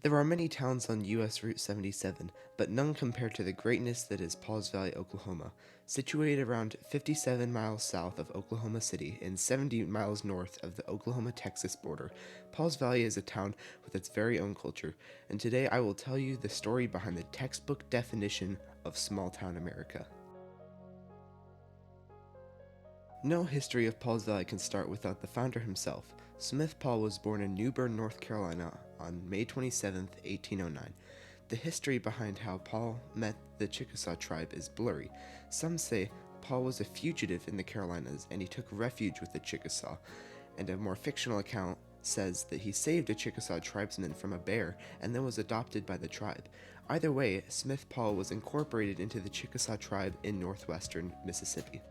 There are many towns on US Route 77, but none compared to the greatness that is Pauls Valley, Oklahoma. Situated around 57 miles south of Oklahoma City and 70 miles north of the Oklahoma-Texas border, Pauls Valley is a town with its very own culture, and today I will tell you the story behind the textbook definition of small-town America. No history of Pauls Valley can start without the founder himself. Smith Paul was born in New Bern, North Carolina on May 27, 1809. The history behind how Paul met the Chickasaw tribe is blurry. Some say Paul was a fugitive in the Carolinas and he took refuge with the Chickasaw, and a more fictional account says that he saved a Chickasaw tribesman from a bear and then was adopted by the tribe. Either way, Smith Paul was incorporated into the Chickasaw tribe in northwestern Mississippi.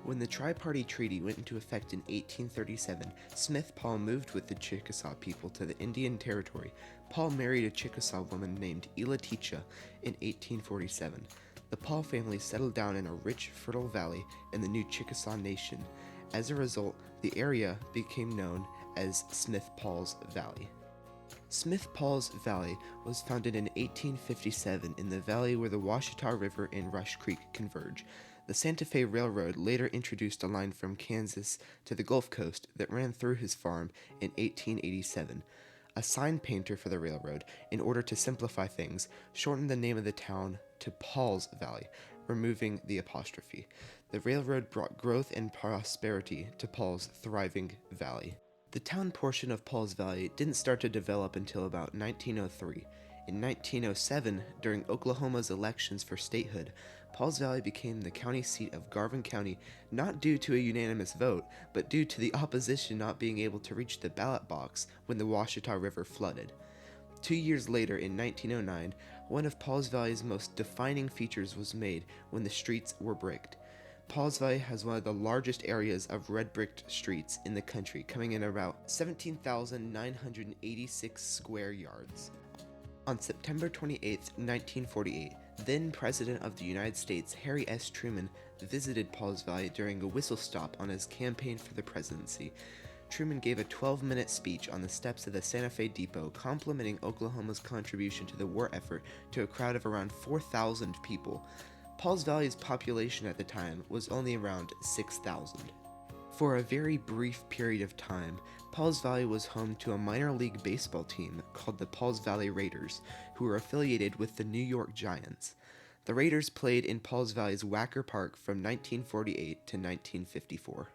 When the Tri-Party Treaty went into effect in 1837, Smith Paul moved with the Chickasaw people to the Indian Territory. Paul married a Chickasaw woman named Elaticha in 1847. The Paul family settled down in a rich, fertile valley in the new Chickasaw Nation. As a result, the area became known as Smith Paul's Valley. Smith Paul's Valley was founded in 1857 in the valley where the Washita River and Rush Creek converge. The Santa Fe Railroad later introduced a line from Kansas to the Gulf Coast that ran through his farm in 1887. A sign painter for the railroad, in order to simplify things, shortened the name of the town to Paul's Valley, removing the apostrophe. The railroad brought growth and prosperity to Paul's thriving valley. The town portion of Pauls Valley didn't start to develop until about 1903. In 1907, during Oklahoma's elections for statehood, Pauls Valley became the county seat of Garvin County, not due to a unanimous vote, but due to the opposition not being able to reach the ballot box when the Washita River flooded. 2 years later, in 1909, one of Pauls Valley's most defining features was made when the streets were bricked. Pauls Valley has one of the largest areas of red-bricked streets in the country, coming in about 17,986 square yards. On September 28, 1948, then President of the United States Harry S. Truman visited Pauls Valley during a whistle stop on his campaign for the presidency. Truman gave a 12-minute speech on the steps of the Santa Fe Depot complimenting Oklahoma's contribution to the war effort to a crowd of around 4,000 people. Pauls Valley's population at the time was only around 6,000. For a very brief period of time, Pauls Valley was home to a minor league baseball team called the Pauls Valley Raiders, who were affiliated with the New York Giants. The Raiders played in Pauls Valley's Wacker Park from 1948 to 1954.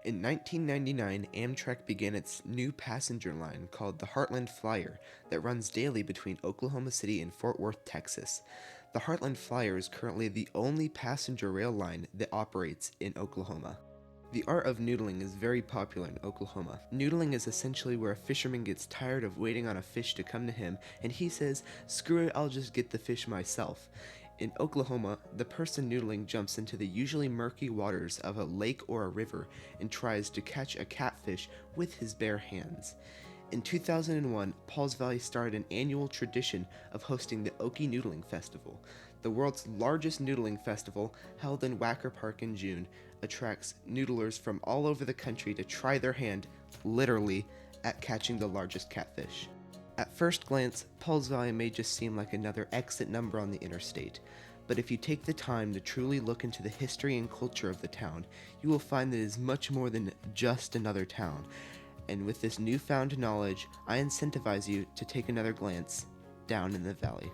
In 1999, Amtrak began its new passenger line called the Heartland Flyer that runs daily between Oklahoma City and Fort Worth, Texas. The Heartland Flyer is currently the only passenger rail line that operates in Oklahoma. The art of noodling is very popular in Oklahoma. Noodling is essentially where a fisherman gets tired of waiting on a fish to come to him, and he says, "Screw it, I'll just get the fish myself." In Oklahoma, the person noodling jumps into the usually murky waters of a lake or a river and tries to catch a catfish with his bare hands. In 2001, Pauls Valley started an annual tradition of hosting the Okie Noodling Festival. The world's largest noodling festival, held in Wacker Park in June, attracts noodlers from all over the country to try their hand, literally, at catching the largest catfish. At first glance, Pauls Valley may just seem like another exit number on the interstate, but if you take the time to truly look into the history and culture of the town, you will find that it is much more than just another town. And with this newfound knowledge, I incentivize you to take another glance down in the valley.